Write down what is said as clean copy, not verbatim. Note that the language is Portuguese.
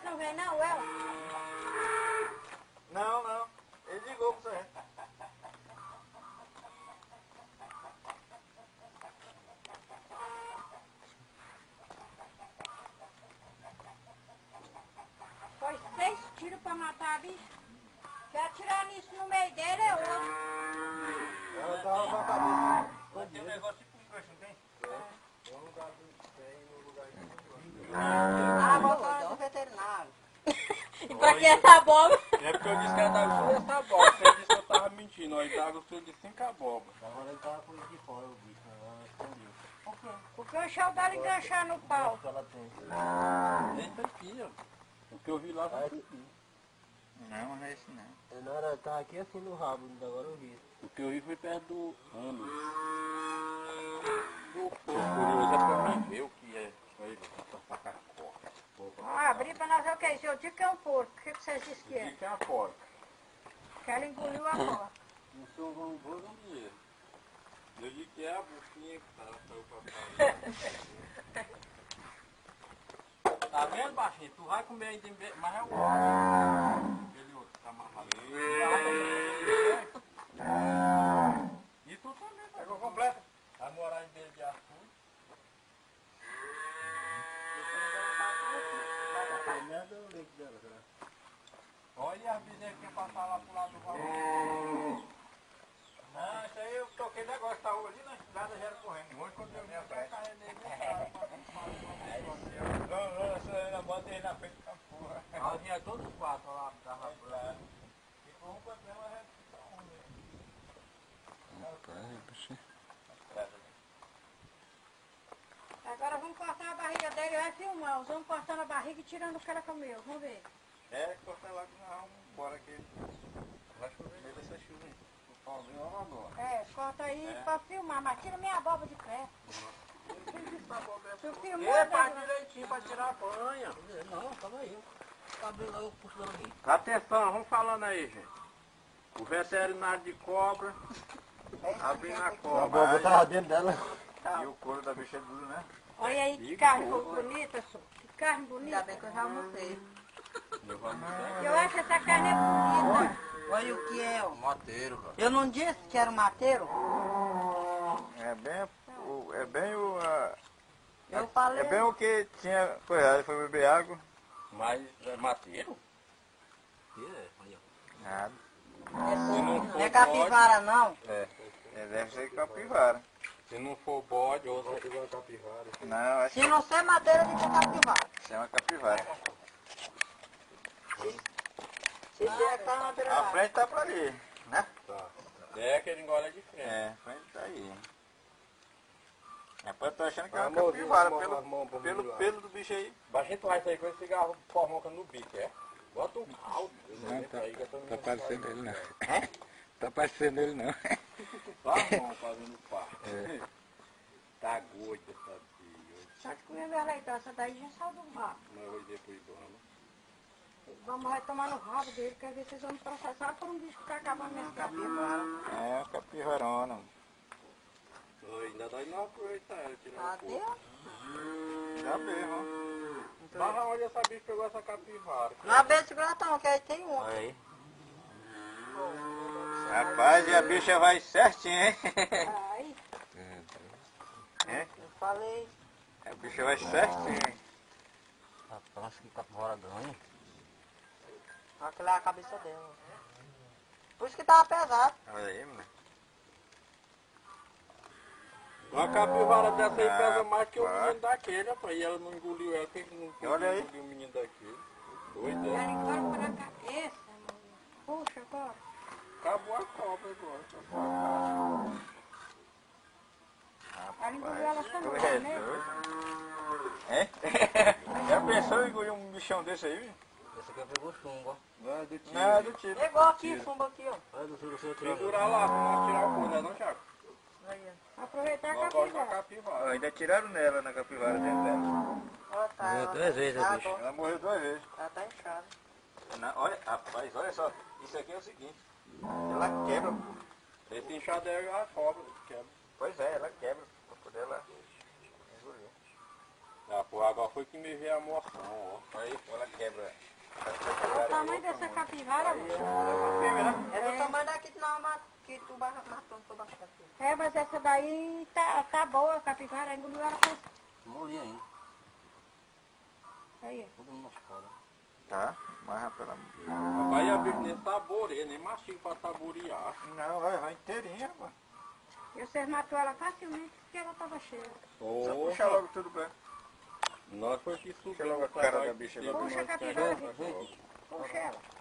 não vem não, ela? Não, não. Ele ligou pra você. Foi 6 tiros pra matar a bicha. Se atirar nisso no meio dele é outro. Ela tava com a cabeça. Tem um negócio tipo um gancho, não tem? Tem um lugar Ah, botar do veterinário. E pra que essa abóbora? É porque eu disse que ela tava com essa abóbora. Você disse que eu tava mentindo. Ó, ele tava gostando de 5 abóboras. Agora ele tava com isso de fora, o bicho. Ela escondeu. Por quê? O ganchão dela enganchar no pau. Que ela tem. Esse aqui, ó. O que eu vi lá foi esse aqui. Não, não é esse não. Não era, tá aqui assim no rabo, agora eu vi. O que eu vi foi perto do ânus. O curioso é pra mim ver o que é. Olha ele, pra sacar a porca. Ah, abrir pra nós ver o que é isso. Eu digo que é um porco. O que vocês dizem que é? Que é a porca. Que ela engoliu a porca. Não sou um bom dinheiro. Eu digo que é a buchinha que saiu pra fora. Tá vendo, baixinho? Tu vai comer ainda, mas é o outro. Aquele outro que tá amarrado. E tu também, tá? Pegou completo. Vai morar em Beira de Arthur. Olha as bezerras que iam passar lá pro lado do valor. Não, isso aí eu toquei negócio, tava ali na estrada já era correndo. Hoje quando eu vi a carreira dele, não, essa aí na bota aí na frente da porra. Ela vinha todos os quatro lá, tava lá. Ficou um problema, a gente fica um mesmo. Agora vamos cortar a barriga dele, vai filmar. Vamos cortando a barriga e tirando o que ela comeu. Vamos ver. É, cortar lá que nós vamos embora aqui. Vai chover meio dessa chuva aí. O pauzinho lá agora. É, corta aí pra filmar, mas tira minha abóbora de pé. Tu filmou, É, faz Débora? direitinho pra tirar a banha. Não, calma aí. Abriu lá o puxando aqui. Atenção, vamos falando aí, gente. O veterinário de cobra, abrindo a cobra. A boba tava dentro dela. E o couro da bicha é duro, né? Olha aí que carne bonita, só. Que carne bonita. Ainda bem que eu já almocei. Eu acho que essa carne é bonita. Olha o que é, ó. Mateiro, velho. Eu não disse que era um mateiro? É bem o... Eu falei. É bem o que tinha coisa, foi beber água. Mas é mateiro? Nada. Não é capivara, não. Deve ser capivara. Se não for bode, outra é capivara. Não, acho Se não ser madeira, diz que é capivara. que é uma capivara. Se der, tá madeira. A frente tá pra ali, né? Tá. É aquele engole de frente. É, a frente tá aí. É pra eu tô achando que é uma capivara, pelo pelo do bicho aí. Baixa tu vai sair com esse cigarro formoca no bico, é? Bota um caldo. Não, tá parecendo ele não. Tá parecendo ele não. Só a mão fazendo pá. Tá gordo essa bicha. Só de comer minha leitão, essa daí já saiu do rabo. Mas eu vou depois do ramo. Vamos vai tomar no rabo dele, quer ver se vocês vão me processar por um bicho que tá acabando minha cabeça. É, capivarona. Ainda dá de não aproveitar ela, tirar o Cadê? corpo. Já mesmo. Mas onde essa bicha pegou essa capivara? Na beira de grotão, que aí tem um. Aí. Rapaz, e a bicha vai certinho, hein? Aí, É? Eu falei. A bicha vai certinho, hein? Rapaz, que capivara ganha. Aquela é a cabeça dela. Por isso que tava pesado. Olha aí, mano. Uma capivara dessa aí pesa mais que o menino daquele, rapaz. E ela não engoliu ela, porque não engoliu o menino daquele. Doido, ela é? engole por a cabeça, mano. Puxa agora. Acabou a cobra agora. Ela engoliu ela Tu também, é né? doido? É? Já pensou em engolir um bichão desse aí? Esse aqui pegou chumbo, ó. Não é do tipo. Não é do tipo. Pegou aqui, chumbo aqui, ó. Olha do seu Segurar lá, pra nós tirar o couro, não, Thiago? Aí, Aproveitar a Nós gosta da capivara. capivara. Ainda tiraram nela, na capivara dentro dela. ó. Ó, tá. Morreu 2 vezes, tá bicho. bom. Ela morreu 2 vezes. Ela tá inchada. Olha, rapaz, olha só. Isso aqui é o seguinte. Ela quebra, pô. Esse inchado é a cobra que quebra. Pois é, ela quebra. Pra poder ela engolir. A pô, agora foi que me veio a moção, ó. Aí, ela quebra. Olha o tamanho dessa capivara, moço. É do tamanho daqui que nós que tu matou, tu baixou. É, mas essa daí tá boa, a capivara, engoliu ela com... Morri ainda. Aí, Todo mundo nas cordas. Tá, mas pela... Vai abrir nesse saboreio, nem mastigo pra saborear. Não, vai inteirinha, mano. e vocês matou ela facilmente porque ela tava cheia. Ô, Puxa logo tudo bem. nós foi que Puxa subimos logo a cara da bicha. Puxa a capivara aqui. Puxa ela.